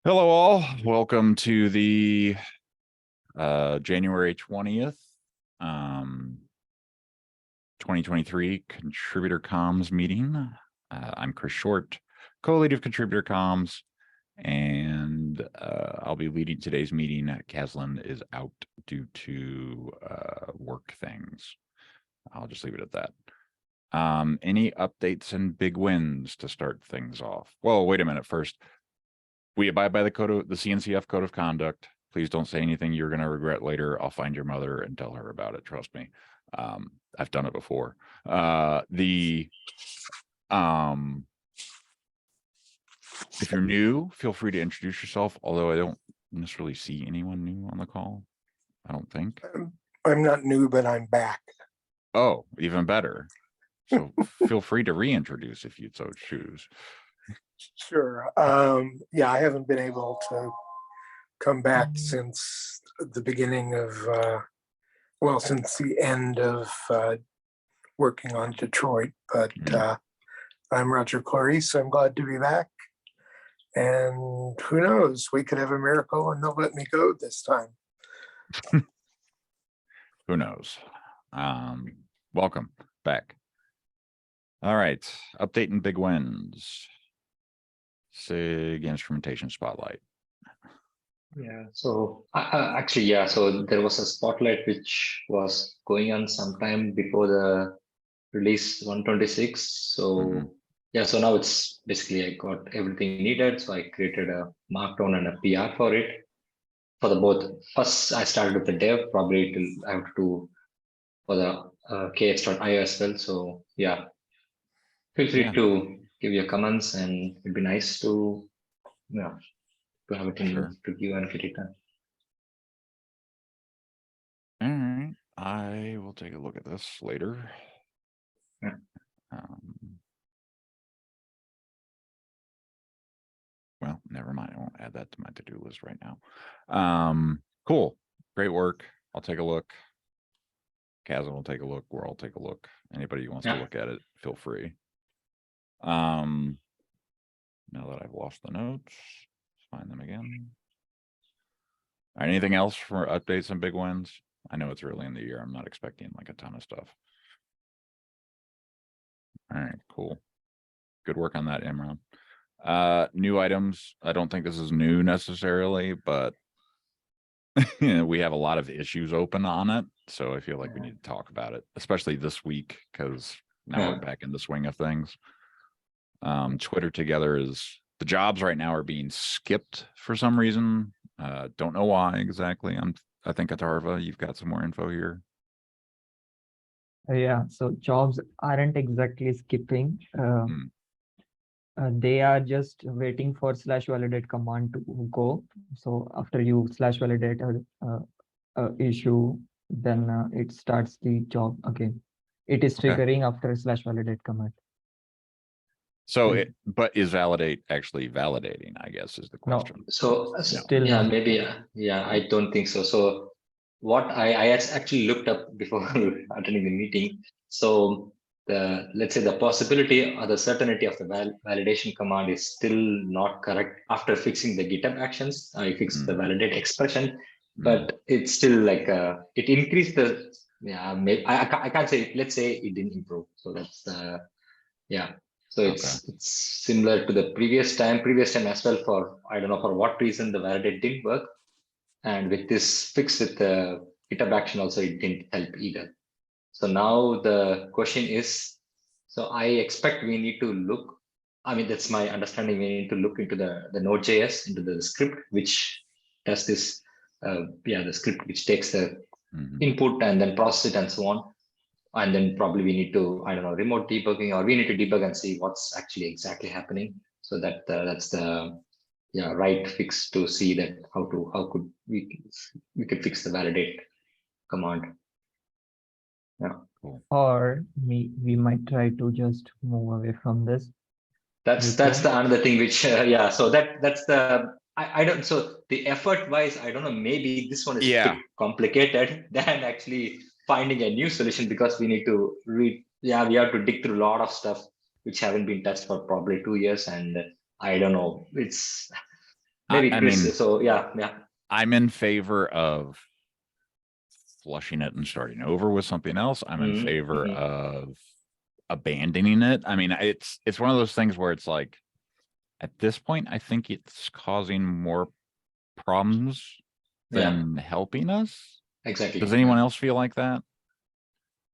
Hello all, welcome to the January 20th, 2023 Contributor Comms meeting. I'm Chris Short, co-lead of Contributor Comms, and I'll be leading today's meeting. Caslin is out due to work things. I'll just leave it at that. Any updates and big wins to start things off? Well, wait a minute first. We abide by the CNCF code of conduct. Please don't say anything you're going to regret later. I'll find your mother and tell her about it. Trust me. I've done it before. If you're new, feel free to introduce yourself, although I don't necessarily see anyone new on the call. I don't think. I'm not new, but I'm back. Oh, even better. So feel free to reintroduce if you'd so choose. Sure. Yeah, I haven't been able to come back since the beginning of, since the end of working on Detroit, but I'm Roger Clarice. I'm glad to be back. And who knows, we could have a miracle and they'll let me go this time. Who knows? Welcome back. All right, update and big wins. SIG instrumentation spotlight. Yeah, so so there was a spotlight which was going on sometime before the release 126. So yeah, so now it's basically I got everything needed. So I created a markdown and a PR for it. For the both, first I started with the dev, probably I have to do for the kx.io as well. So yeah, feel free to give your comments, and it'd be nice to to have it in review and get it done. All right, I will take a look at this later. Yeah. Well, never mind. I won't add that to my to-do list right now. Cool, great work. I'll take a look. Kazan will take a look. We'll all take a look. Anybody who wants to look at it, feel free. Now that I've lost the notes, let's find them again. All right, anything else for updates and big wins? I know it's early in the year. I'm not expecting like a ton of stuff. All right, cool. Good work on that, Imran. New items. I don't think this is new necessarily, but we have a lot of issues open on it. So I feel like we need to talk about it, especially this week, because now we're back in the swing of things. Twitter together is the jobs right now are being skipped for some reason. Don't know why exactly. I think Atarva, you've got some more info here. Yeah, so jobs aren't exactly skipping. They are just waiting for /validate command to go. So after you /validate issue, then it starts the job again. It is triggering after /validate command. So but is validate actually validating, I guess, is the question. No. So still maybe I don't think so. So what I actually looked up before attending the meeting. So let's say the possibility or the certainty of the validation command is still not correct after fixing the GitHub actions. I fixed the validate expression, but it's still like it increased the maybe I can't say, let's say it didn't improve. So that's so it's similar to the previous time as well. For I don't know for what reason the validate didn't work, and with this fix with the GitHub action also it didn't help either. So now the question is, so I expect we need to look. I mean, that's my understanding. We need to look into the Node.js, into the script which does this. The script which takes the input and then process it and so on. And then probably we need to, I don't know, remote debugging, or we need to debug and see what's actually exactly happening. So that that's the right fix to see that how could we could fix the validate command. Yeah. Cool. Or we might try to just move away from this. That's the another thing which so that's the I don't, so the effort wise, I don't know, maybe this one is a bit complicated than actually finding a new solution, because we need to we have to dig through a lot of stuff which haven't been touched for probably 2 years, and I don't know, it's Maybe I Chris. mean, So yeah. I'm in favor of flushing it and starting over with something else. I'm in favor of abandoning it. I mean, it's one of those things where it's like, at this point, I think it's causing more problems than helping us. Exactly. Does anyone else feel like that?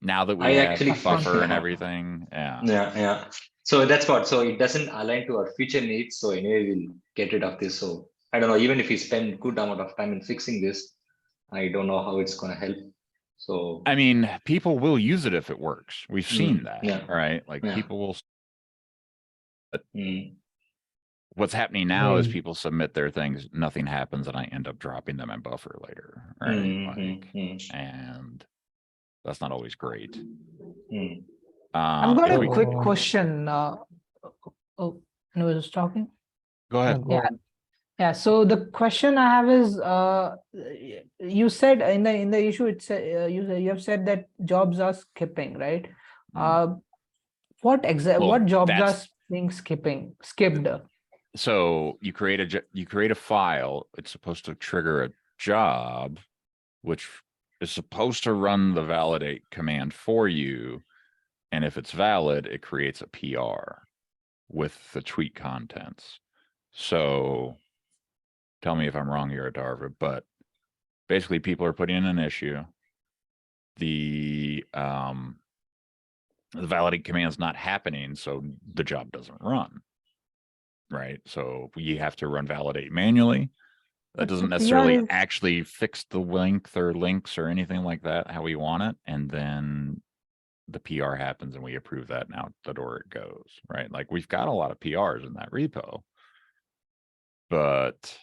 Now that we I have actually buffer and everything, Yeah. So that's what. So it doesn't align to our future needs. So anyway, we'll get rid of this. So I don't know. Even if we spend good amount of time in fixing this, I don't know how it's going to help. So I mean, people will use it if it works. We've seen that, yeah. right? Like Yeah. people will. Mm. What's happening now is Right. people submit their things, nothing happens, and I end up dropping them in buffer later, right? And that's not always great. I've got If a we quick So- question. Oh, I was talking. go ahead, Go on. Yeah. So the question I have is, you said in the issue, it's you have said that jobs are skipping, right? What Well, jobs are that's- being skipped? so you create a file. It's supposed to trigger a job, which is supposed to run the validate command for you. And if it's valid, it creates a PR with the tweet contents. So tell me if I'm wrong here, Darva, but basically people are putting in an issue. The validate command's not happening, so the job doesn't run. Right. So you have to run validate manually. That But doesn't the PR necessarily is- actually fix the length or links or anything like that, how we want it. And then the PR happens and we approve that, and out the door it goes, right? Like we've got a lot of PRs in that repo, but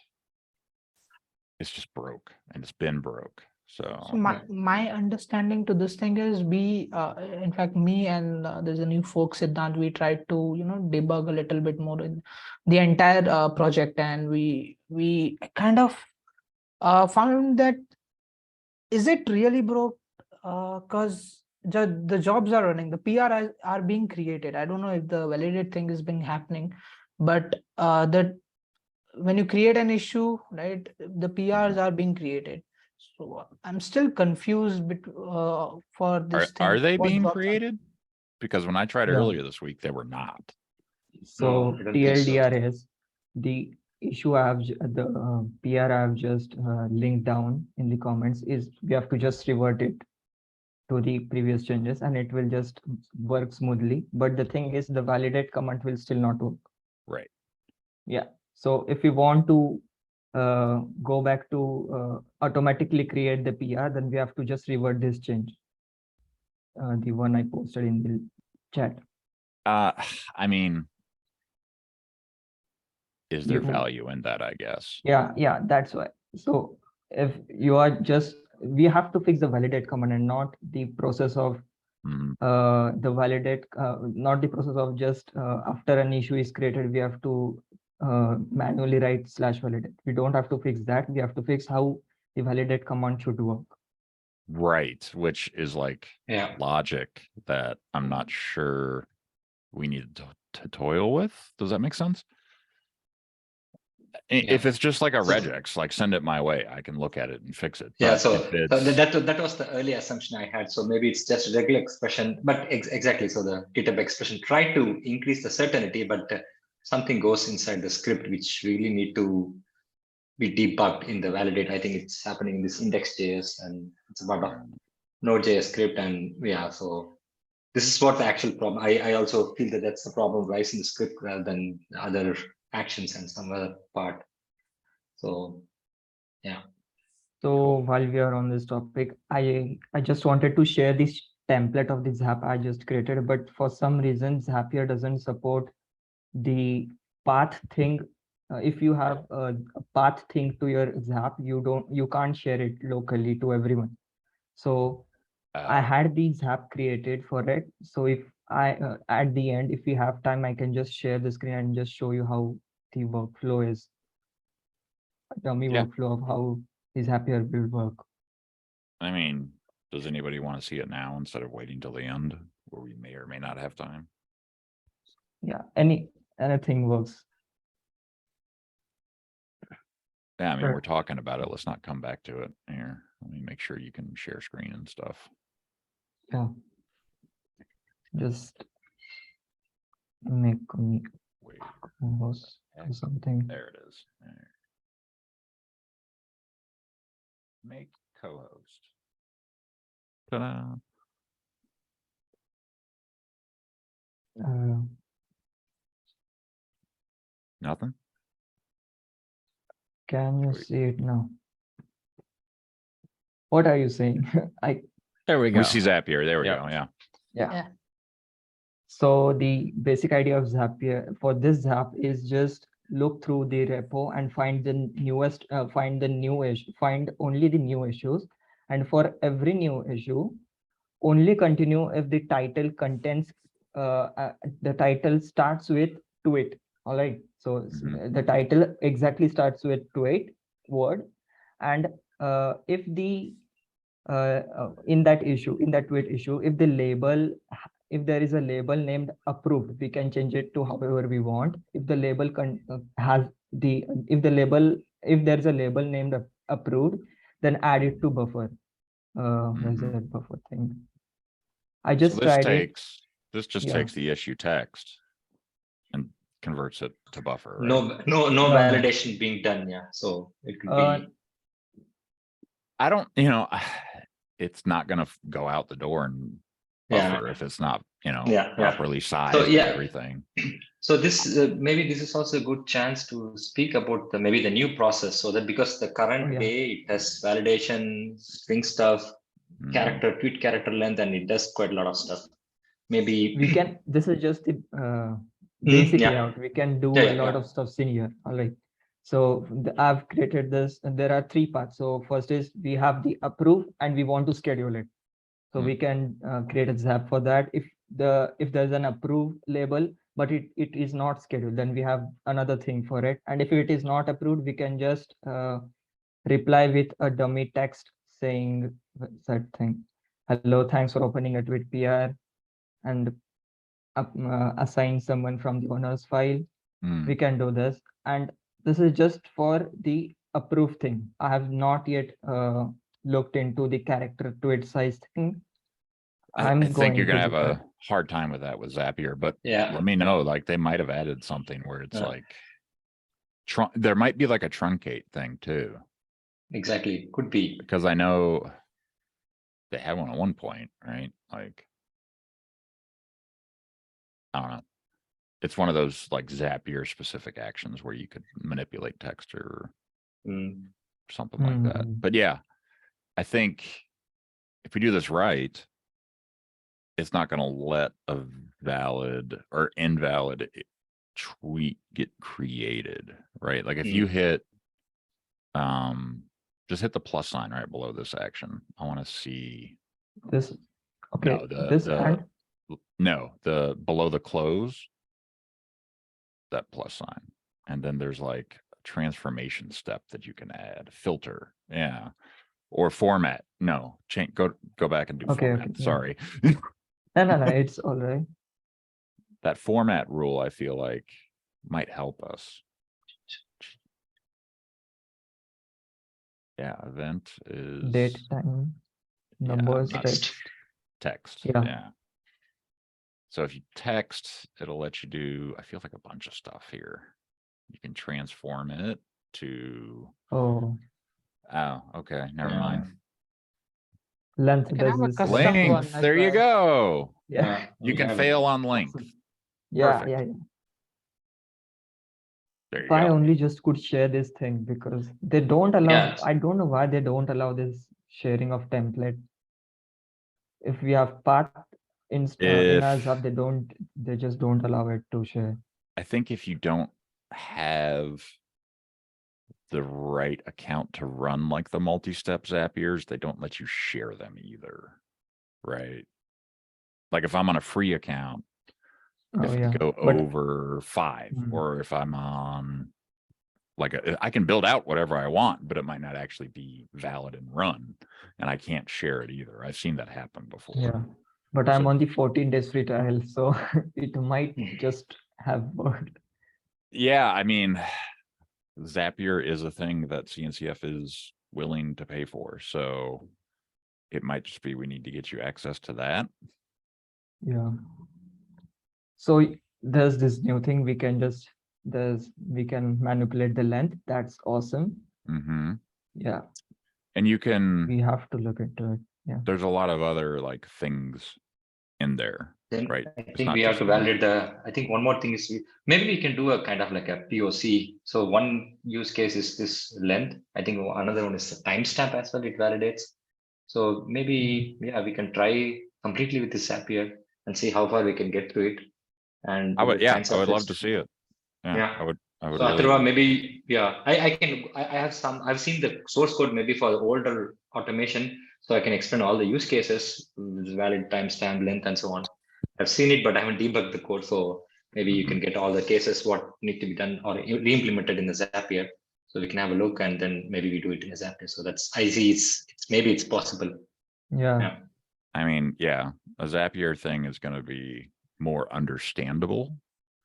it's just broke, and it's been broke. So So my understanding to this thing is in fact, me and there's a new folk Siddhant, we tried to, debug a little bit more in the entire project, and we kind of found that, is it really broke? Because the jobs are running, the PR are being created. I don't know if the validate thing is being happening, but that when you create an issue, right, the PRs are being created. So I'm still confused for this thing. are they What being jobs are- created? Because when I tried Yeah. earlier this week, they were not. So I don't think so. TLDR is the issue I have the PR I have just linked down in the comments is we have to just revert it to the previous changes and it will just work smoothly. But the thing is the validate command will still not work. Right. Yeah. So if we want to go back to automatically create the PR, then we have to just revert this change. The one I posted in the chat. I mean, is there You- value in that, I guess? Yeah, that's why. So if you are just, we have to fix the validate command and not the process of Mhm. the validate, not the process of just after an issue is created, we have to manually write /validate. We don't have to fix that. We have to fix how the validate command should work. Right, which is like Yeah. logic that I'm not sure we need to toil with. Does that make sense? If it's just like a So- regex, like send it my way, I can look at it and fix it. Yeah, But so, if so it's, that was the early assumption I had. So maybe it's just regular expression, but exactly. So the GitHub expression tried to increase the certainty, but something goes inside the script which really need to be debugged in the validate. I think it's happening in this index.js, and it's about a Node.js script. And yeah, so this is what the actual problem. I also feel that that's the problem lies in the script rather than other actions and some other part. So yeah. So while we are on this topic, I just wanted to share this template of the Zap I just created, but for some reason Zapier doesn't support the path thing. If you have a path thing to your Zap, you can't share it locally to everyone. So I had the Zap created for it. So if I at the end, if we have time, I can just share the screen and just show you how the workflow is. A dummy Yeah. workflow of how is Zapier will work. I mean, does anybody want to see it now instead of waiting till the end where we may or may not have time? Yeah, anything works. Yeah, I mean, Sure. we're talking about it. Let's not come back to it here. Let me make sure you can share screen and stuff. Yeah. Just make me Wait, co-host or something. there it is. There. Make co-host. Ta-da. Nothing? Can you Wait. see it now? What are you saying? There we go. We see Zapier. There we Yep. go. Yeah. Yeah. So the basic idea of Zapier for this Zap is just look through the repo and find the newest, find only the new issues. And for every new issue, only continue if the title contains, the title starts with tweet. All right. So Mhm. the title exactly starts with tweet word. And if the in that tweet issue, if there is a label named approved, we can change it to however we want. If the label if there's a label named approved, then add it to buffer. Where's Mhm. that buffer thing? I So just tried it. this just Yeah. takes the issue text and converts it to buffer, right? No No. validation being done. Yeah. So it could be. I don't, it's not gonna go out the door and buffer if it's not, Yeah. properly sized So and yeah. everything. So this maybe this is also a good chance to speak about maybe the new process, so that because the current yeah. way it has validation, string stuff, Mhm. tweet character length, and it does quite a lot of stuff. Maybe We can, this is just the basic yeah. layout. We can do Yeah, a lot of stuff in here. All right. So I've created this, and there are 3 parts. So first is we have the approve and we want to schedule it. So we can create a Zap for that. If there's an approve label, but it is not scheduled, then we have another thing for it. And if it is not approved, we can just reply with a dummy text saying that thing. Hello, thanks for opening a tweet PR, and assign someone from the owner's file. Mm. We can do this. And this is just for the approved thing. I have not yet looked into the character tweet size thing. I think you're going gonna to have do a hard time with that with Zapier, but Yeah. let me know. Like they might have added something where it's Yeah. like there might be like a truncate thing too, Exactly. Could be. because I know they had one at one point, right? Like, I don't know. It's one of those like Zapier specific actions where you could manipulate text or Mm. something like that. But yeah, I think if we do this right, it's not going to let a valid or invalid tweet get created, right? Like if you hit, just hit the plus sign right below this action. I want to see this. Okay. no, the below the close, that plus sign. And then there's like a transformation step that you can add, filter. Yeah. Or format. No, change, go back and do format. Okay, yeah. Sorry. No, it's all right. That format rule, I feel like might help us. Yeah, event is Date, time, numbers, text. Yeah. Yeah. So if you text, it'll let you do, I feel like a bunch of stuff here. You can transform it to, Oh, okay, never mind. length You can have a does this. custom one Length, as there you well. go. Yeah. You can fail on length. Yeah, Perfect. yeah. There you If I go. only just could share this thing, because they don't allow, Yeah. I don't know why they don't allow this sharing of template. If we have path in our Zap, they just don't allow it to share. I think if you don't have the right account to run like the multi-step Zapiers, they don't let you share them either, right? Like if I'm on a free account, if I go over 5, or if I'm on like I can build out whatever I want, but it might not actually be valid and run, and I can't share it either. I've seen that happen before. Yeah, but I'm on the 14 days free trial, so it might just have worked. Yeah, I mean, Zapier is a thing that CNCF is willing to pay for, so it might just be we need to get you access to that. Yeah. So there's this new thing we can manipulate the length. That's awesome. Mm-hmm. Yeah, And you can, we have to look into it. Yeah. there's a lot of other like things in there, Then right? I It's think not we have just to one. validate I think one more thing is maybe we can do a kind of like a POC. So one use case is this length. I think another one is the timestamp as well. It validates. So maybe, yeah, we can try completely with this Zapier and see how far we can get through it. And I would, what yeah, kinds I of would love risk- to see it. Yeah, Yeah. I would So really. Atharva, maybe, yeah, I have I've seen the source code maybe for the older automation, so I can explain all the use cases, valid timestamp, length, and so on. I've seen it, but I haven't debugged the code, so maybe you can get all the cases what need to be done or re-implemented in the Zapier, so we can have a look and then maybe we do it in the Zapier. So that's I see maybe it's possible. Yeah. Yeah. I mean, yeah, a Zapier thing is going to be more understandable.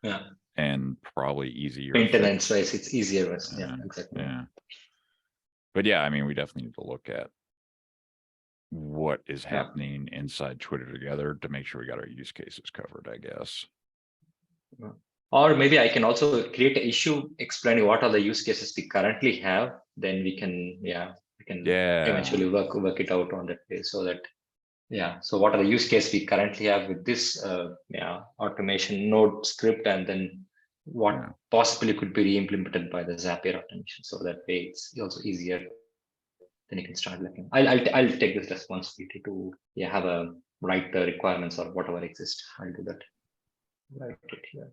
Yeah. And probably easier. to fix. Maintenance wise, it's easier. Yeah, exactly. Yeah. But yeah, I mean, we definitely need to look at what is happening inside Twitter together to make sure we got our use cases covered, I guess. Or maybe I can also create an issue explaining what are the use cases we currently have. Then we can, eventually work it out on that way. So that, so what are the use cases we currently have with this, automation node script, and then what possibly could be re-implemented by the Zapier automation. So that way it's also easier. Then you can start looking. I'll take this responsibility to have a write the requirements or whatever exists. I'll do that. Write it here.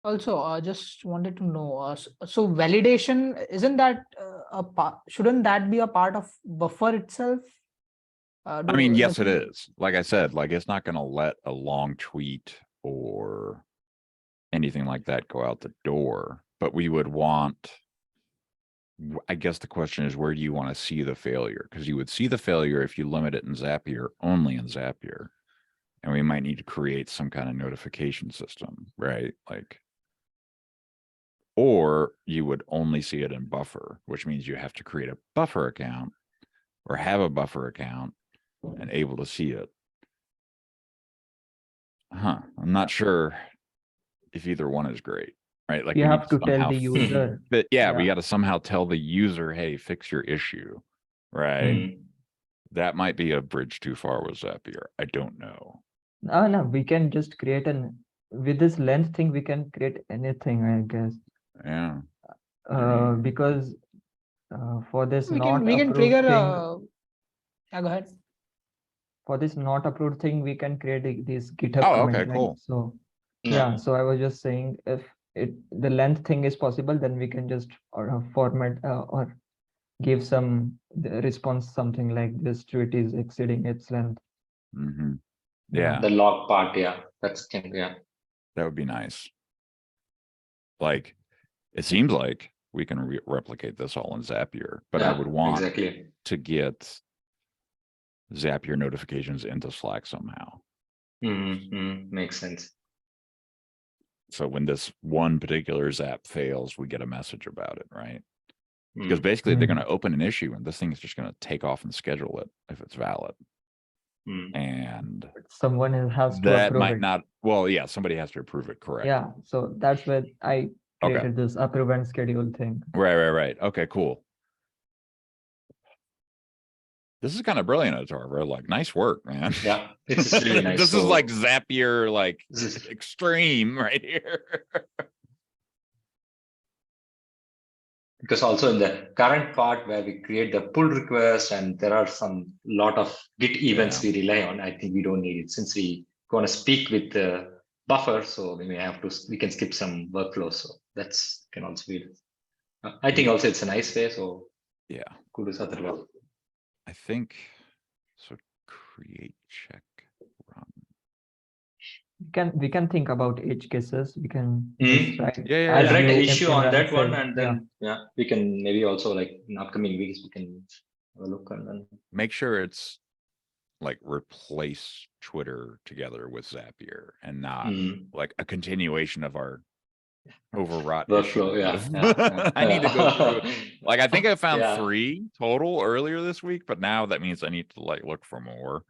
Also, just wanted to know, so validation, isn't that a part, shouldn't that be a part of buffer itself? I mean, yes, it is. Like I said, like it's not going to let a long tweet or anything like that go out the door, but we would want, I guess the question is, where do you want to see the failure? Because you would see the failure if you limit it in Zapier, only in Zapier. And we might need to create some kind of notification system, right? Like, or you would only see it in buffer, which means you have to create a buffer account or have a buffer account and able to see it. I'm not sure if either one is great, right? Like You we have need to tell somehow the user. but we got to somehow tell the user, hey, fix your issue, right? That might be a bridge too far with Zapier. I don't know. No, we can just create with this length thing, we can create anything, I guess. Yeah. Because for this we not can approved trigger thing, go ahead. For this not approved thing, we can create this GitHub comment, okay, cool. right? So so I was just saying, if the length thing is possible, then we can just format or give some response, something like this tweet is exceeding its length. Yeah. The log part, that's that would be nice. Like, it seems like we can replicate this all in Zapier, but I would want to get Zapier notifications into Slack somehow. Makes sense. So when this one particular Zap fails, we get a message about it, right? Because basically they're going to open an issue and this thing is just going to take off and schedule it if it's valid. And someone has to that approve might it. not, well, yeah, somebody has to approve it, correct? Yeah, so that's where I created this approve and schedule thing. Right. Okay, cool. This is kind of brilliant, Atharva. Like, nice work, man. Yeah, it's really nice. This is like Zapier, like extreme right here. Because also in the current part where we create the pull request and there are some lot of Git events we rely on, I think we don't need it since we want to speak with the buffer. So we can skip some workflow. So that's can also be. I think also it's a nice way. So kudos Atharva. I think so. Create, check, run. We can think about edge cases. We can I'll write an issue on that one, and then we can maybe also like in upcoming weeks we can have a look and then make sure it's like replace Twitter together with Zapier and not like a continuation of our overwrought Workflow, issue. yeah. I need to go through it. Like, I think I found Yeah. 3 total earlier this week, but now that means I need to like look for more.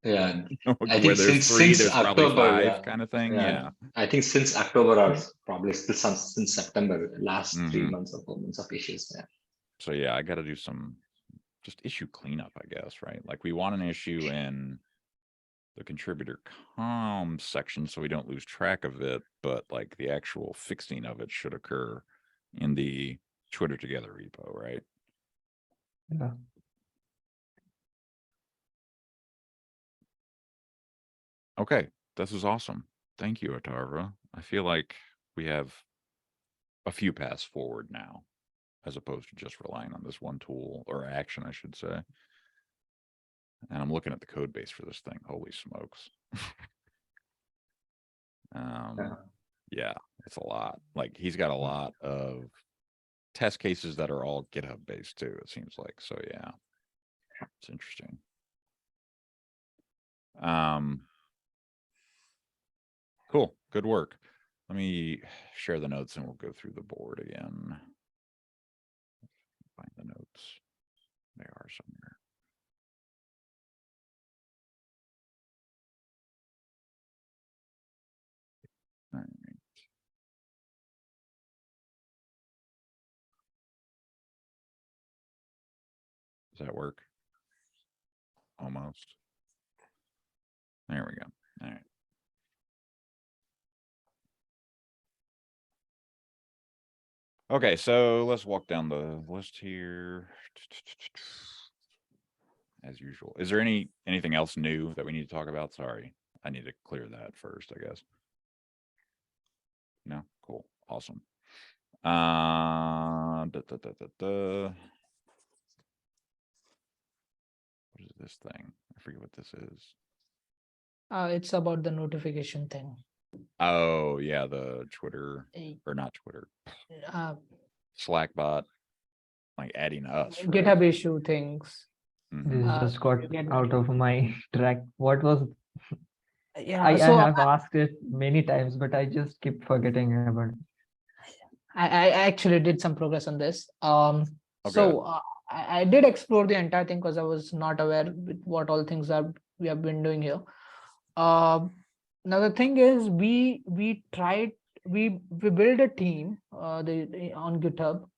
Yeah, I Where think there's 3, since there's probably October, 5 yeah, kind of thing. yeah, Yeah. I think since October or probably still some since September, last 3 Mhm. months or 4 months of issues. Yeah. So yeah, I got to do some just issue cleanup, I guess, right? Like we want an issue in the contributor comms section so we don't lose track of it, but like the actual fixing of it should occur in the Twitter Together repo, right? Yeah. Okay, this is awesome. Thank you, Atarva. I feel like we have a few paths forward now, as opposed to just relying on this one tool or action, I should say. And I'm looking at the code base for this thing. Holy smokes. Yeah. Yeah, it's a lot. Like he's got a lot of test cases that are all GitHub based too, it seems like. So yeah, it's interesting. Cool. Good work. Let me share the notes and we'll go through the board again. Find the notes. They are somewhere. All right. Does that work? Almost. There we go. All right. Okay, so let's walk down the list here. As usual. Is there anything else new that we need to talk about? Sorry, I need to clear that first, I guess. No, cool, awesome. What is this thing? I forget what this is. It's about the notification thing. Oh yeah, the Twitter or not Twitter, Uh, Slack bot, like adding us. Right? GitHub issue things. This Mhm. just got get- out of my track. What was Yeah, I so have asked it many times, but I just keep forgetting about it. I actually did some progress on this. Okay. So I did explore the entire thing because I was not aware with what all things are we have been doing here. Now the thing is, we built a team on GitHub,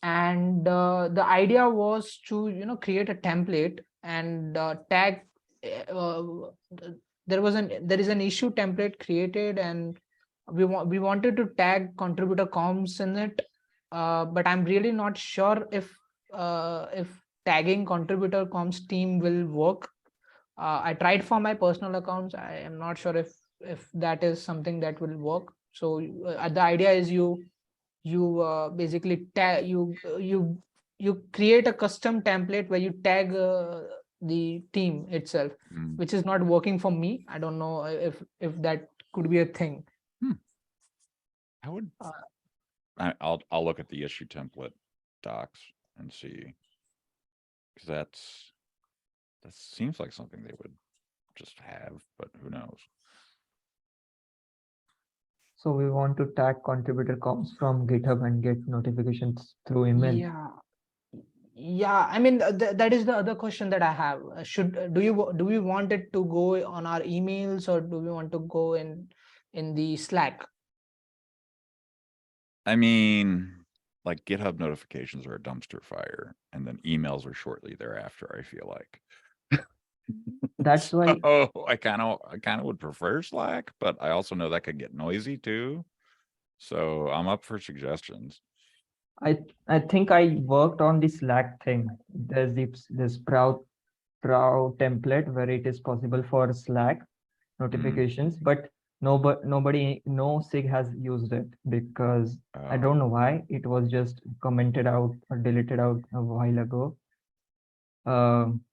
and the idea was to create a template and tag. Uh, there is an issue template created, and we wanted to tag contributor comms in it, but I'm really not sure if tagging contributor comms team will work. I tried for my personal accounts. I am not sure if that is something that will work. So the idea is you basically tag you create a custom template where you tag the team itself, Mm. which is not working for me. I don't know if that could be a thing. I would. Uh, I'll look at the issue template docs and see, because that seems like something they would just have, but who knows? So we want to tag contributor comms from GitHub and get notifications through email. Yeah, I mean that is the other question that I have. Do we want it to go on our emails, or do we want to go in the Slack? I mean, like GitHub notifications are a dumpster fire, and then emails are shortly thereafter, I feel like. That's why Oh, I kind of would prefer Slack, but I also know that could get noisy too. So I'm up for suggestions. I think I worked on the Slack thing. There's this Prow template where it is possible for Slack notifications, but no SIG has used it because I don't know why. It was just commented out or deleted out a while ago.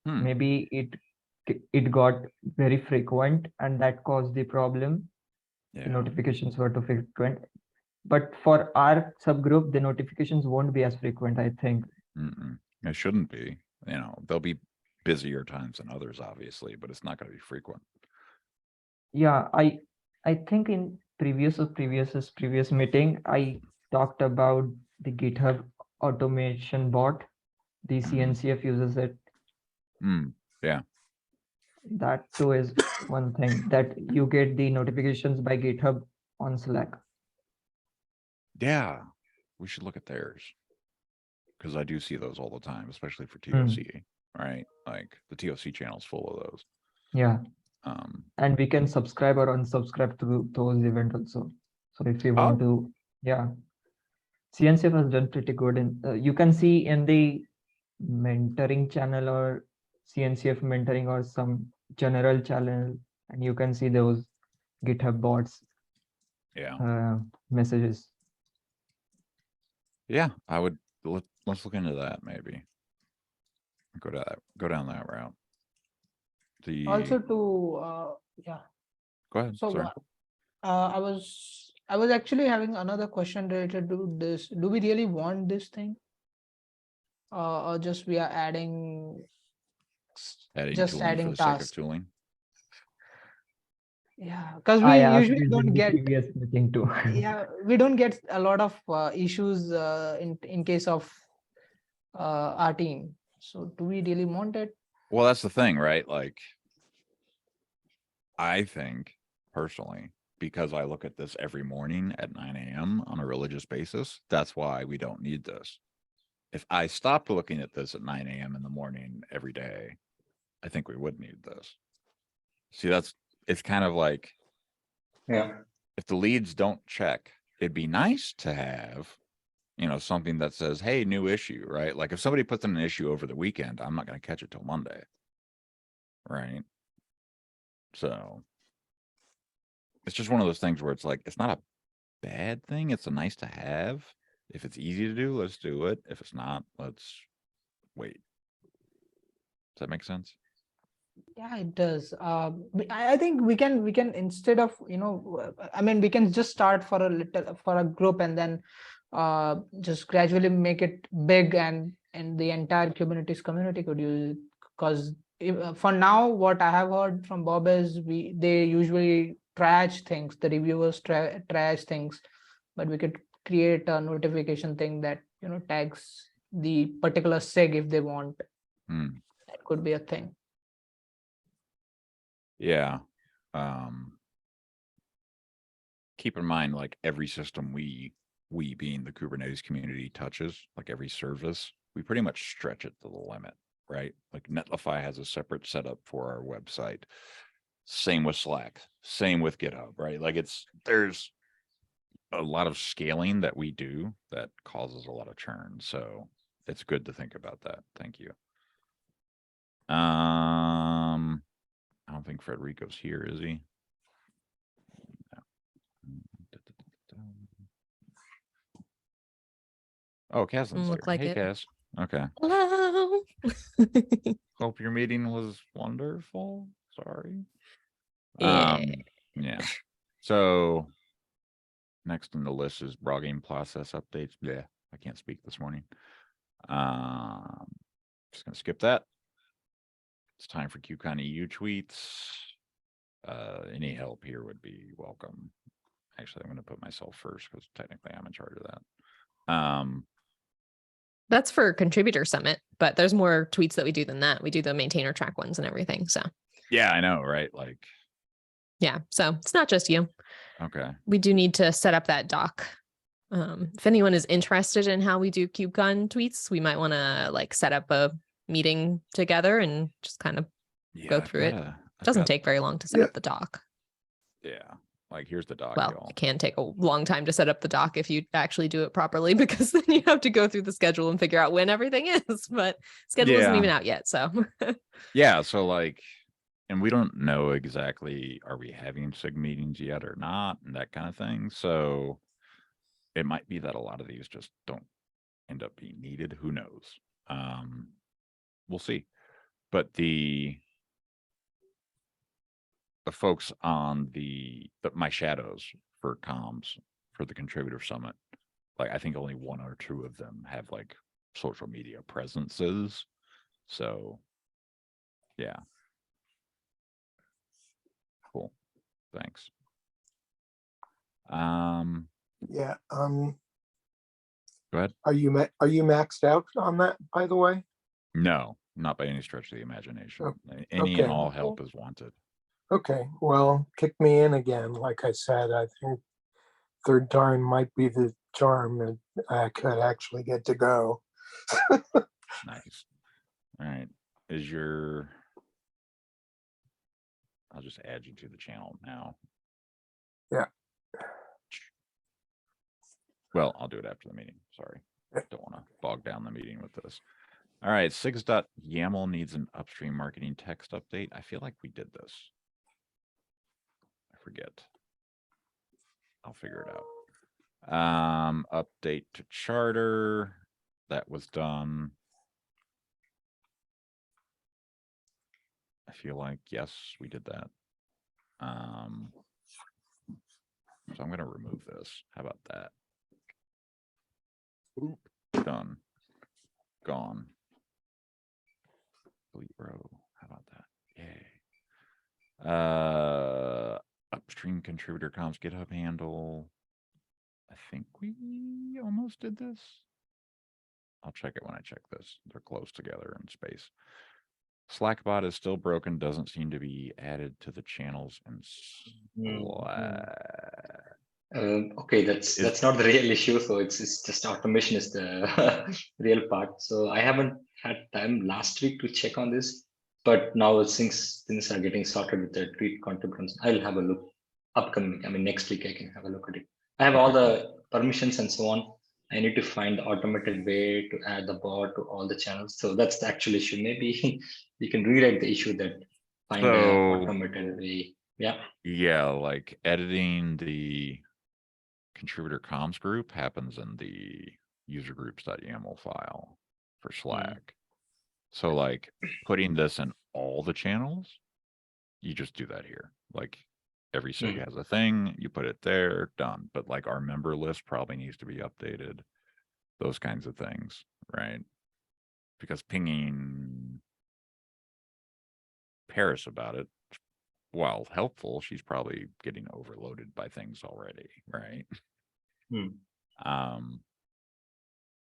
Maybe it got very frequent and that caused the problem. The Yeah. notifications were too frequent. But for our subgroup, the notifications won't be as frequent, I think. It shouldn't be. There'll be busier times than others, obviously, but it's not going to be frequent. Yeah, I think in previous meeting, I talked about the GitHub automation bot. The CNCF uses it. Yeah. That too is one thing that you get the notifications by GitHub on Slack. Yeah. We should look at theirs. Because I do see those all the time, especially for TOC, right? Like the TOC channel's full of those. Yeah. Um, And we can subscribe or unsubscribe to those events also. So if you want to, yeah. CNCF has done pretty good. And you can see in the mentoring channel or CNCF mentoring or some general channel, and you can see those GitHub bots yeah. messages. Yeah, I would let's look into that maybe. Go down that route. Also yeah. Go ahead. So Sorry. I was actually having another question related to this. Do we really want this thing? Or just we are adding Adding just tooling for adding the sake of tasks? tooling. Yeah, because I we asked usually this don't in the get previous meeting too. yeah, we don't get a lot of issues in case of our team. So do we really want it? Well, that's the thing, right? Like, I think personally, because I look at this every morning at 9 a.m. on a religious basis, that's why we don't need this. If I stopped looking at this at 9 a.m. in the morning every day, I think we would need this. See, it's kind of like, Yeah. if the leads don't check, it'd be nice to have, something that says, hey, new issue, right? Like if somebody puts in an issue over the weekend, I'm not going to catch it till Monday. Right. So it's just one of those things where it's like, it's not a bad thing. It's a nice to have. If it's easy to do, let's do it. If it's not, let's wait. Does that make sense? Yeah, it does. I think we can instead of I mean we can just start for a group and then just gradually make it big and the entire Kubernetes community could use it. Because for now, what I have heard from Bob is they usually trash things. The reviewers trash things, but we could create a notification thing that tags the particular SIG if they want. That could be a thing. Yeah. Keep in mind, like every system we being the Kubernetes community touches, like every service, we pretty much stretch it to the limit, right? Like Netlify has a separate setup for our website. Same with Slack, same with GitHub, right? Like there's a lot of scaling that we do that causes a lot of churn. So it's good to think about that. Thank you. I don't think Frederico's here, is he? No. Oh, Caslin's Look here. like Hey, it. Cass. Okay. Hello. Hope your meeting was wonderful. Sorry. Yeah. Yeah. So next on the list is blogging process updates. Yeah, I can't speak this morning. Just gonna skip that. It's time for KubeCon EU tweets. Any help here would be welcome. Actually, I'm gonna put myself first because technically I'm in charge of that. That's for Contributor Summit, but there's more tweets that we do than that. We do the maintainer track ones and everything. So yeah, I know, right? Like, yeah, so it's not just you. okay. We do need to set up that doc. If anyone is interested in how we do KubeCon tweets, we might want to like set up a meeting together and just kind of go through it. Doesn't take very long to set up the doc. Yeah. Like here's the doc, Well, y'all. it can take a long time to set up the doc if you actually do it properly, because then you have to go through the schedule and figure out when everything is, but schedule isn't even out yet. So yeah. So like, and we don't know exactly, are we having SIG meetings yet or not? And that kind of thing. So it might be that a lot of these just don't end up being needed. Who knows? We'll see. But the folks on my shadows for comms for the contributor summit, like I think only 1 or 2 of them have like social media presences. So yeah. Cool. Thanks. Yeah. Go ahead. Are you maxed out on that, by the way? No, not by any stretch of the imagination. Oh, Any and okay. all help is wanted. Okay, well, kick me in again. Like I said, I think third time might be the charm, and I could actually get to go. Nice. All right. I'll just add you to the channel now. Yeah. Well, I'll do it after the meeting. Sorry. Don't want to bog down the meeting with this. All right. SIG.YAML needs an upstream marketing text update. I feel like we did this. I forget. I'll figure it out. Update to charter. That was done. I feel like, yes, we did that. So I'm going to remove this. How about that? Oop, done. Gone. Delete row. How about that? Yay. Upstream contributor comms GitHub handle. I think we almost did this. I'll check it when I check this. They're close together in space. Slackbot is still broken, doesn't seem to be added to the channels and Okay, that's not the real issue. So it's just automation is the real part. So I haven't had time last week to check on this, but now things are getting sorted with the tweet contributions. I'll have a look upcoming. I mean, next week I can have a look at it. I have all the permissions and so on. I need to find the automated way to add the bot to all the channels. So that's the actual issue. Maybe we can rewrite the issue that find an automated way. Yeah. Yeah, like editing the contributor comms group happens in the user groups.yaml file for Slack. So like putting this in all the channels, you just do that here. Like every SIG has a thing, you put it there, done. But like our member list probably needs to be updated. Those kinds of things, right? Because pinging Paris about it, while helpful, she's probably getting overloaded by things already, right?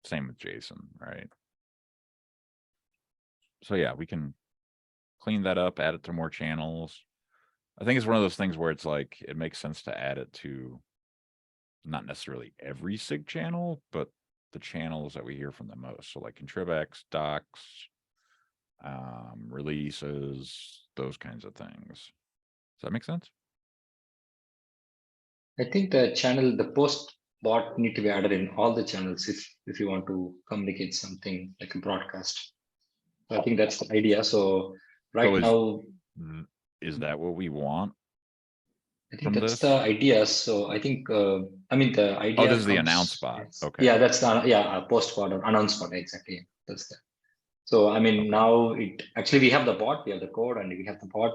Same with Jason, right? So yeah, we can clean that up, add it to more channels. I think it's one of those things where it's like, it makes sense to add it to not necessarily every SIG channel, but the channels that we hear from the most. So like ContribEx, docs, releases, those kinds of things. Does that make sense? I think the post bot need to be added in all the channels if you want to communicate something like a broadcast. So I think that's the idea. So now, is that what we want? I think that's the idea. So I think I mean the idea. Oh, this is the announce bot. Okay. Yeah, that's the post bot or announce bot, exactly. That's that. So I mean now we have the bot, we have the code, and we have the bot,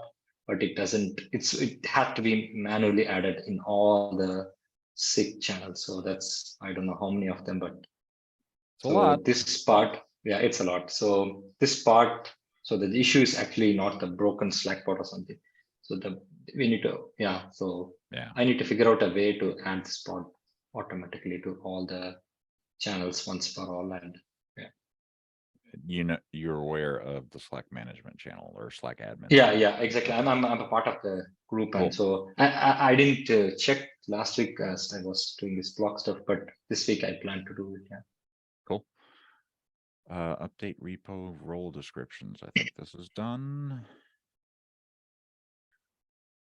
but it has to be manually added in all the SIG channels. So that's, I don't know how many of them, but it's a lot. This part, yeah, it's a lot. So this part, so the issue is actually not the broken Slack bot or something. So we need to, I need to figure out a way to add this bot automatically to all the channels once for all. And you're aware of the Slack management channel or Slack admin. Yeah, exactly. I'm a part of the group, and so I didn't check last week as I was doing this blog stuff, but this week I plan to do it. Yeah. Cool. Update repo role descriptions. I think this is done.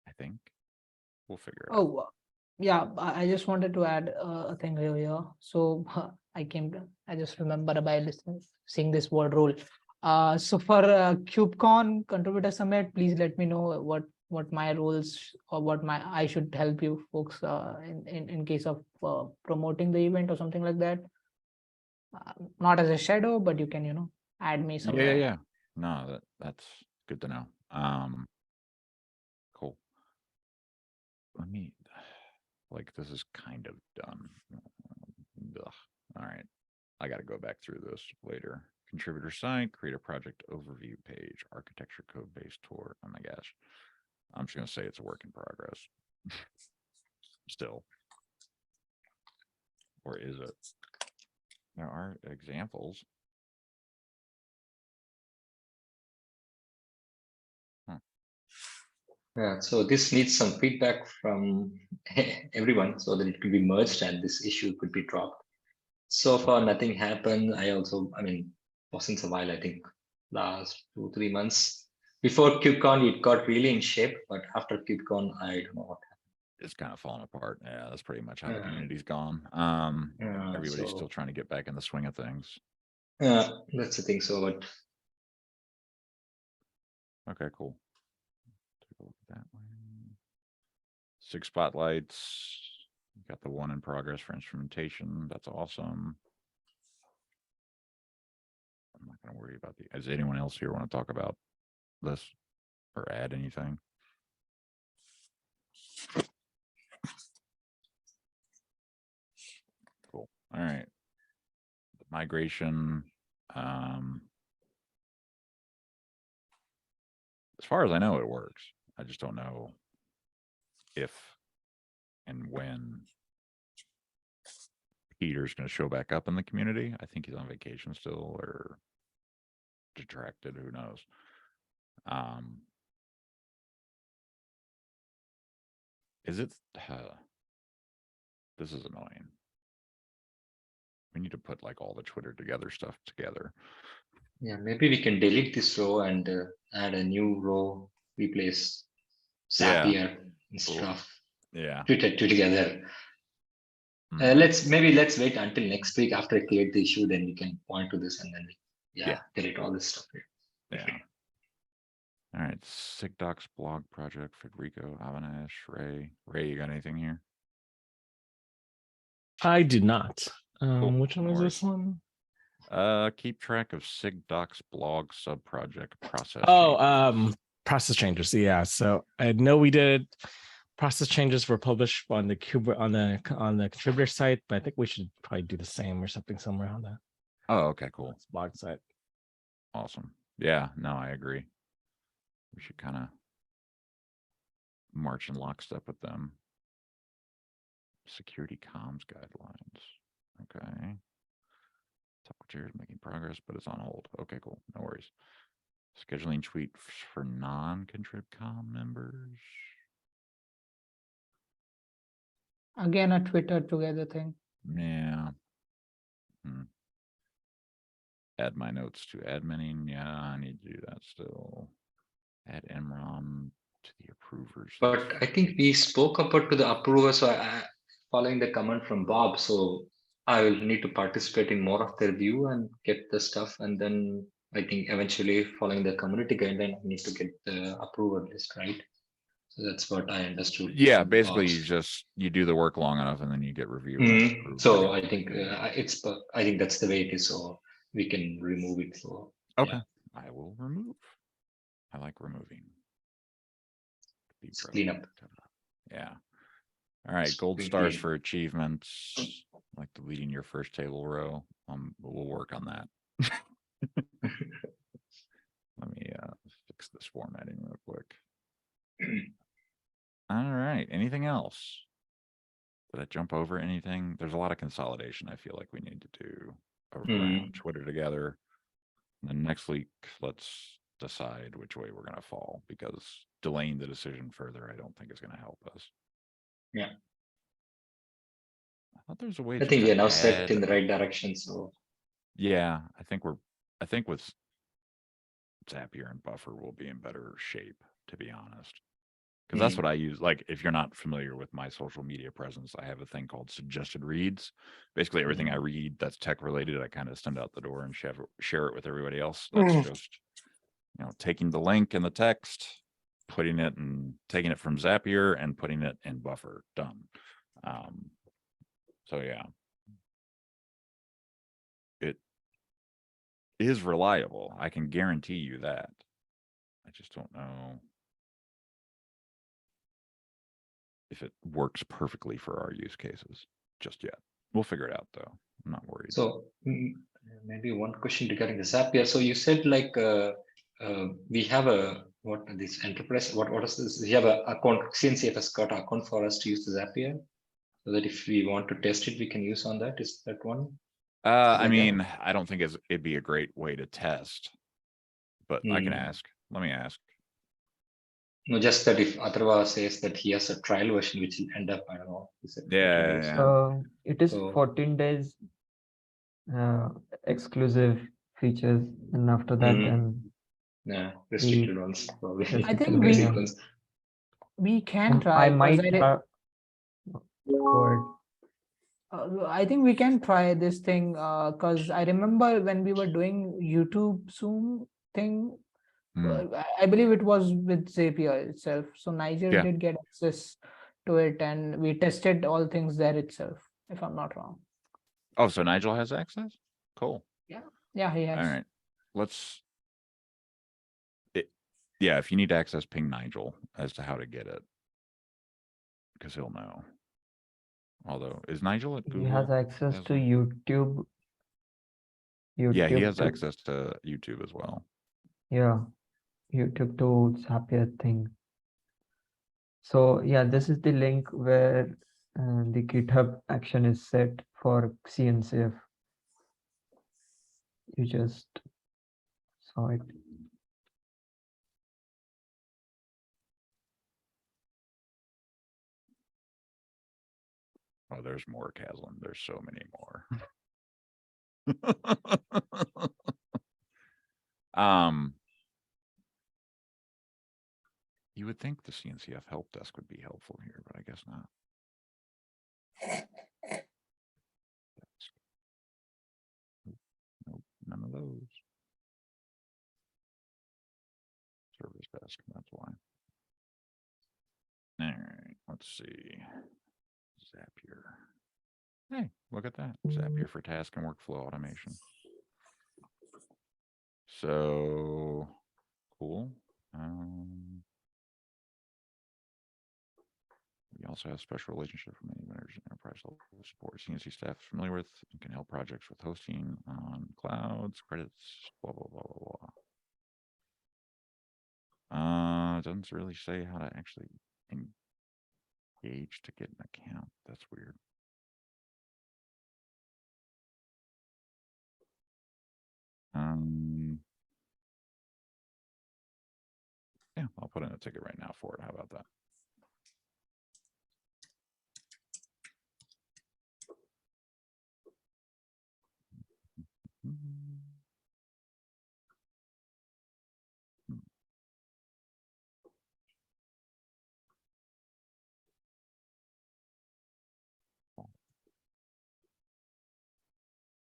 I think we'll figure it out. Yeah, I just wanted to add a thing here. So I just remember by seeing this word role. So for KubeCon Contributor Summit, please let me know what my roles or what I should help you folks in case of promoting the event or something like that. Not as a shadow, but you can add me somewhere. Yeah. No, that's good to know. Cool. Let me, like, this is kind of done. Ugh. All right. I got to go back through this later. Contributor site, create a project overview page, architecture code base tour. Oh my gosh. I'm just going to say it's a work in progress. Still. Or is it? There are examples. Yeah, so this needs some feedback from everyone so that it could be merged and this issue could be dropped. So far, nothing happened. I mean, for since a while, I think last 2-3 months. Before KubeCon, it got really in shape, but after KubeCon, I don't know what It's kind of falling apart. Yeah, that's pretty much how the Yeah. community's gone. Everybody's so- still trying to get back in the swing of things. Yeah, that's the thing. So, but Okay, cool. Take a look at that one. 6 spotlights. Got the one in progress for instrumentation. That's awesome. I'm not going to worry about the. Does anyone else here want to talk about this or add anything? Cool. All right. The migration. As far as I know, it works. I just don't know if and when Peter's going to show back up in the community. I think he's on vacation still or detracted. Who knows? Is it? This is annoying. We need to put like all the Twitter together stuff together. yeah, maybe we can delete this row and add a new row, replace Yeah. Zapier instead Cool. of Yeah. Twitter together. Mhm. Let's wait until next week after I create the issue, then we can point to this and then delete all this stuff. Yeah. All right. SIG Docs blog project, Federico, Avinash, Ray. Ray, you got anything here? I do not. Cool. Which one No is worries. this one? Keep track of SIG Docs blog sub project process. Oh, changes. process changes. Yeah. So I know we did process changes were published on the on the contributor site, but I think we should probably do the same or something somewhere on that Oh, okay, cool. blog site. Awesome. Yeah, no, I agree. We should kind of march in lockstep with them. Security comms guidelines. Okay. Top tier is making progress, but it's on hold. Okay, cool. No worries. Scheduling tweets for non-contrib.com members. Again, a Twitter together thing. Yeah. Add my notes to adminning. Yeah, I need to do that still. Add Enron to the approvers. But I think we spoke about to the approver, so following the comment from Bob, so I will need to participate in more of their view and get the stuff, and then I think eventually following the community guideline, I need to get the approval list, right? So that's what I understood. Yeah, from basically Bob's. you do the work long enough and then you get review. So I think I think that's the way it is, so we can remove it. So okay, I will remove. I like removing. Clean up. Yeah. All right, gold stars for achievements. Like deleting your first table row. We'll work on that. Let me fix this formatting real quick. All right, anything else? Did I jump over anything? There's a lot of consolidation I feel like we need to do around Twitter together. And then next week, let's decide which way we're going to fall, because delaying the decision further, I don't think is going to help us. Yeah. I thought there's a way. I think we're now set in the right direction. So yeah, I think with Zapier and Buffer, we'll be in better shape, to be honest. Because that's what I use. Like, if you're not familiar with my social media presence, I have a thing called suggested reads. Basically, everything I read that's tech related, I kind of send out the door and share it with everybody else. That's just, taking the link and the text, putting it and taking it from Zapier and putting it in Buffer. Done. So yeah, it is reliable. I can guarantee you that. I just don't know if it works perfectly for our use cases just yet. We'll figure it out though. I'm not worried. So maybe one question regarding the Zapier. So you said like we have this enterprise. What is this? We have an account. CNCF has got an account for us to use the Zapier. so that if we want to test it, we can use on that. Is that one? I like mean, I don't think it'd be a great way to test, but I can Hmm. ask. Let me ask. No, just that if Atharva says that he has a trial version, which will end up, I don't know, is it 14 Yeah, days? yeah. It is So- 14 days exclusive features, and after that, Mhm. then Yeah, restricted ones probably. restricted I think ones, we- yeah. ones. We can And try. I 'cause might re- have. Go ahead. I think we can try this thing because I remember when we were doing YouTube Zoom thing, Hmm. I believe it was with Zapier itself. So Nigel Yeah. did get access to it, and we tested all things there itself, if I'm not wrong. Oh, so Nigel has access? Cool. Yeah, he has. All right. Let's. Yeah, if you need access, ping Nigel as to how to get it, because he'll know. Although, is Nigel at Google? He has access to one? YouTube. Yeah, he has to- access to YouTube as well. Yeah, YouTube to Zapier thing. So yeah, this is the link where the GitHub action is set for CNCF. You just saw it. Oh, there's more, Caslin. There's so many more. You would think the CNCF help desk would be helpful here, but I guess not. Nope, none of those. Service desk, that's why. All right, let's see. Zapier. Hey, look at that. Zapier for task and workflow automation. So cool. We also have special relationship for many vendors and enterprise level support. CNC staff is familiar with and can help projects with hosting on clouds, credits, blah, blah, blah, blah, blah. It doesn't really say how to actually engage to get an account. That's weird. Yeah, I'll put in a ticket right now for it. How about that?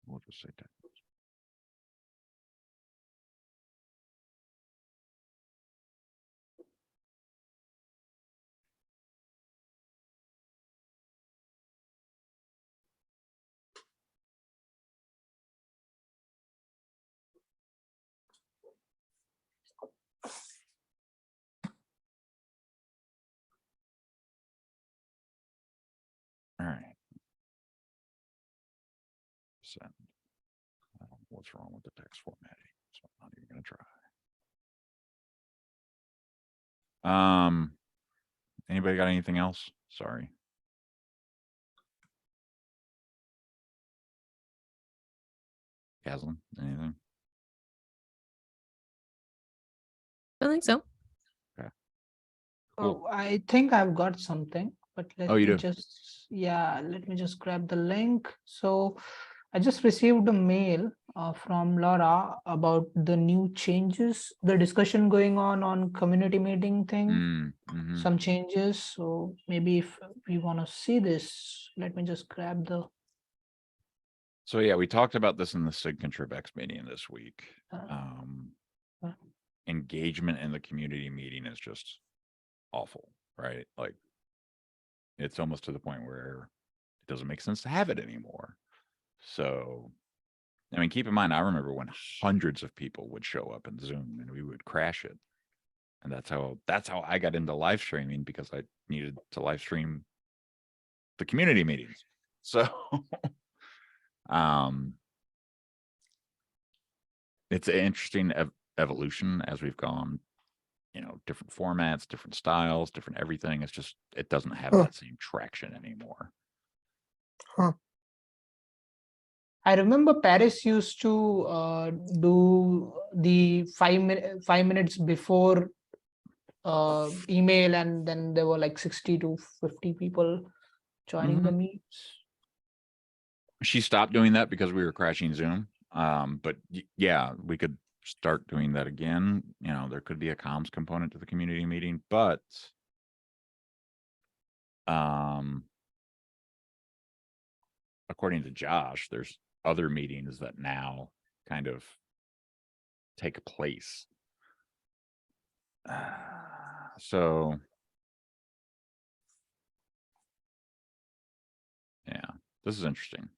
We'll just say that. All right. Send. I don't know what's wrong with the text formatting, so I'm not even gonna try. Anybody got anything else? Sorry. Caslin, anything? I think so. Cool. Oh, I think I've got something, but let Oh, you me do? just, let me just grab the link. So I just received a mail from Laura about the new changes, the discussion going on community meeting thing, Mhm. some changes. So maybe if we want to see this, let me just grab the. So yeah, we talked about this in the SIG ContribEx meeting this week. uh. Engagement in the community meeting is just awful, right? Like it's almost to the point where it doesn't make sense to have it anymore. So, I mean, keep in mind, I remember when hundreds of people would show up in Zoom and we would crash it. And that's how I got into live streaming, because I needed to live stream the community meetings. So it's an interesting evolution as we've gone, different formats, different styles, different everything. It's just, it doesn't have that same traction anymore. I remember Paris used to do the 5 minutes before email, and then there were like 60 to 50 people joining the meets. She stopped doing that because we were crashing Zoom. But yeah, we could start doing that again. You know, there could be a comms component to the community meeting, but according to Josh, there's other meetings that now kind of take place. So yeah, this is interesting.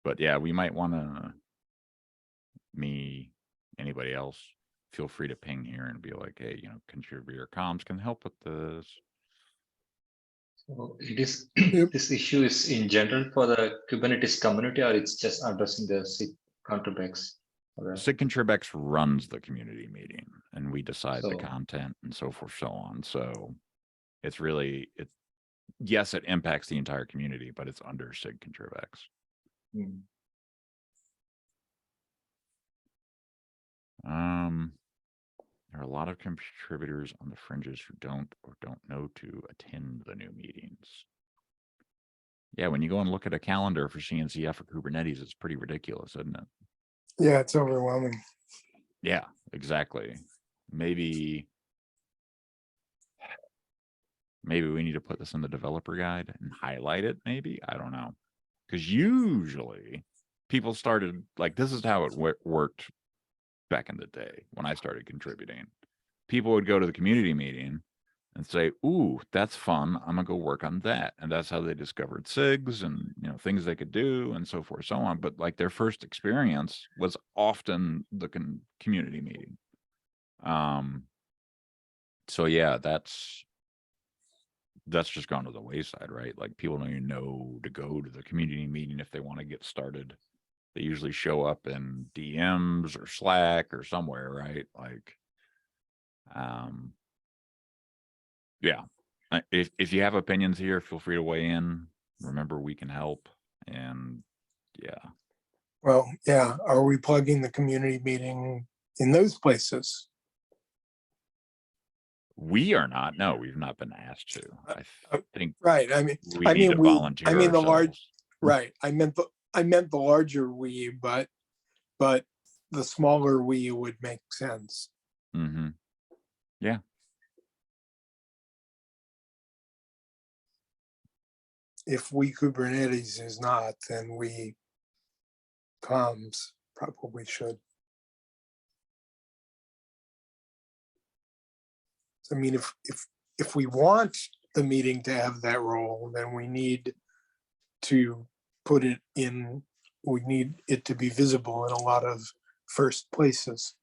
But yeah, we might want to, anybody else, feel free to ping here and be like, hey, you know, contributor comms can help with this. So it is this issue is in general for the Kubernetes community, or it's just addressing the SIG ContribEx? SIG ContribEx runs the community meeting, and we decide the So- content and so forth, so on. So it's really, yes, it impacts the entire community, but it's under SIG ContribEx. Hmm. There are a lot of contributors on the fringes who don't know to attend the new meetings. Yeah, when you go and look at a calendar for CNCF or Kubernetes, it's pretty ridiculous, isn't it? Yeah, it's overwhelming. Yeah, exactly. Maybe we need to put this in the developer guide and highlight it, maybe. I don't know. Because usually people started, like, this is how it worked back in the day when I started contributing. People would go to the community meeting and say, ooh, that's fun, I'm gonna go work on that. And that's how they discovered SIGs and, you know, things they could do and so forth, so on. But like their first experience was often the community meeting. So yeah, that's just gone to the wayside, right? Like people don't even know to go to the community meeting if they want to get started. They usually show up in DMs or Slack or somewhere, right? Like, yeah. If you have opinions here, feel free to weigh in. Remember, we can help. And yeah. Well, yeah, are we plugging the community meeting in those places? We are not. No, we've not been asked to. I think Right, I mean, we need to volunteer the large, ourselves. right, I meant the larger we, but the smaller we would make sense. Mm-hmm. Yeah. If we Kubernetes is not, then we comms probably should. I mean, if we want the meeting to have that role, then we need to put it in, we need it to be visible in a lot of first places.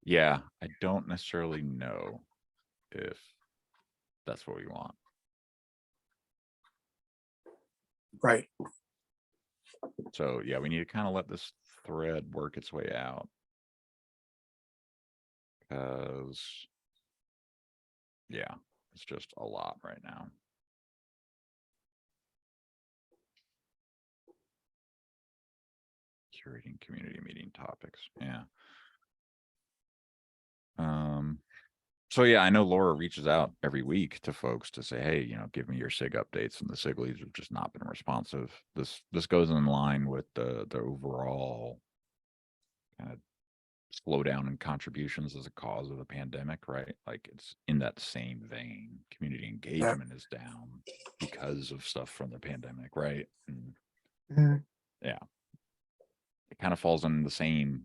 Yeah, I don't necessarily know if that's what we want. Right. So yeah, we need to kind of let this thread work its way out. Because yeah, it's just a lot right now. Curating community meeting topics. Yeah. So yeah, I know Laura reaches out every week to folks to say, hey, you know, give me your SIG updates, and the SIG leads have just not been responsive. This goes in line with the overall kind of slowdown in contributions as a cause of the pandemic, right? Like it's in that same vein. Community engagement is down because of stuff from the pandemic, right? And yeah, it kind of falls in the same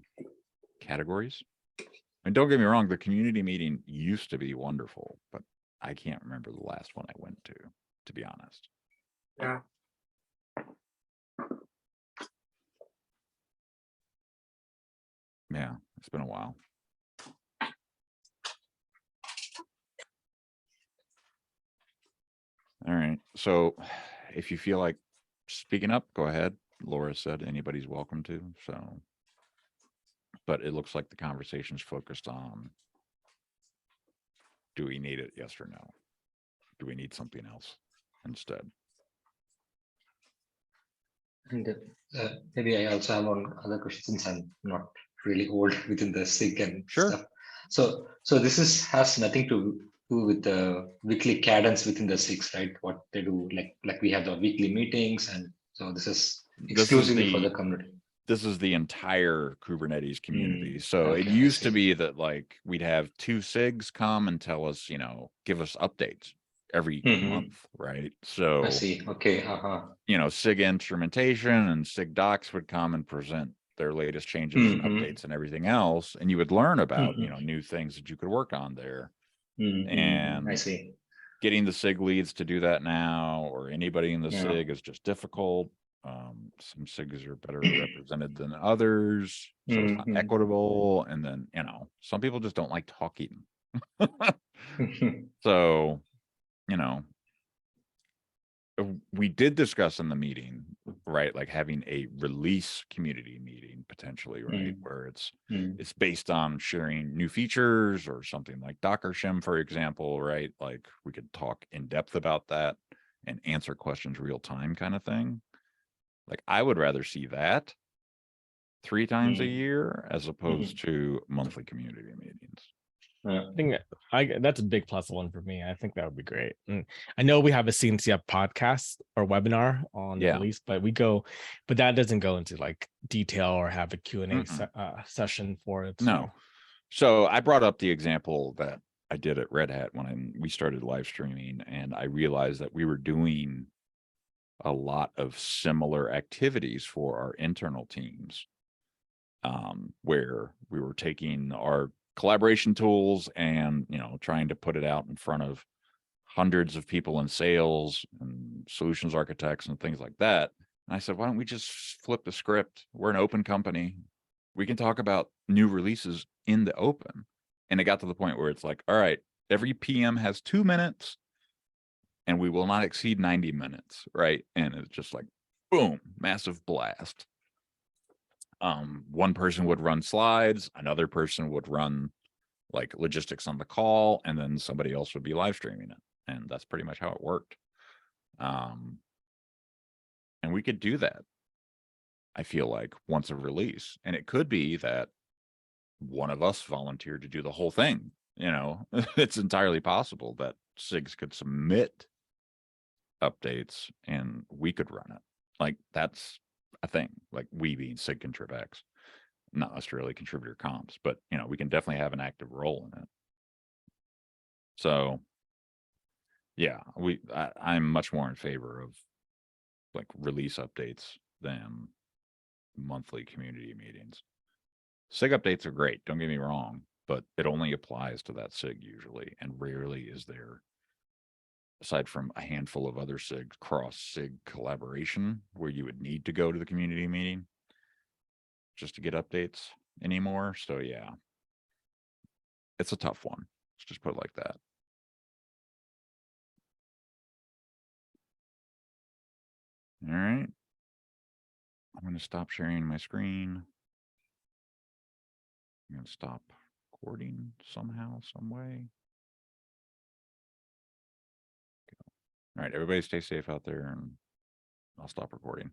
categories. And don't get me wrong, the community meeting used to be wonderful, but I can't remember the last one I went to be honest. Yeah. Yeah, it's been a while. All right. So if you feel like speaking up, go ahead. Laura said anybody's welcome to. So, but it looks like the conversation's focused on, do we need it? Yes or no? Do we need something else? instead. And maybe I also have one other question, since I'm not really old within the SIG and Sure. stuff. So this has nothing to do with the weekly cadence within the SIGs, right? What they do, like we have the weekly meetings, and so this is exclusively for the community. This is the entire Kubernetes community. So it Okay, I used to see. be that like we'd have 2 SIGs come and tell us, give us updates every month, right? So I see. Okay. SIG instrumentation and SIG docs would come and present their latest changes and updates and everything else, and you would learn about new things that you could work on there. And I see. getting the SIG leads to do that now, or anybody in the Yeah. SIG, is just difficult. Some SIGs are better represented than others, so it's not equitable. And then, some people just don't like talking. So, we did discuss in the meeting, right? Like having a release community meeting potentially, right? Where it's based on sharing new features or something like Docker Shim, for example, right? Like we could talk in depth about that and answer questions real time kind of thing. Like I would rather see that 3 times a year as opposed to monthly community meetings. I think that's a big plus one for me. I think that would be great. And I know we have a CNCF podcast or webinar on the release, but that doesn't go into like detail or have a Q&A session for it. No. So I brought up the example that I did at Red Hat when we started live streaming, and I realized that we were doing a lot of similar activities for our internal teams, where we were taking our collaboration tools and trying to put it out in front of hundreds of people in sales and solutions architects and things like that. And I said, why don't we just flip the script? We're an open company. We can talk about new releases in the open. And it got to the point where it's like, all right, every PM has 2 minutes and we will not exceed 90 minutes, right? And it's just like, boom, massive blast. One person would run slides, another person would run like logistics on the call, and then somebody else would be live streaming it. And that's pretty much how it worked. And we could do that, I feel like, once a release. And it could be that one of us volunteered to do the whole thing. It's entirely possible that SIGs could submit updates and we could run it. Like that's a thing, like we being SIG ContribEx, not necessarily contributor comms, but we can definitely have an active role in it. So yeah, I'm much more in favor of like release updates than monthly community meetings. SIG updates are great, don't get me wrong, but it only applies to that SIG usually, and rarely is there, aside from a handful of other SIGs, cross SIG collaboration where you would need to go to the community meeting just to get updates anymore. So yeah, it's a tough one. Let's just put it like that. All right. I'm going to stop sharing my screen. I'm going to stop recording somehow, some way. All right, everybody stay safe out there, and I'll stop recording.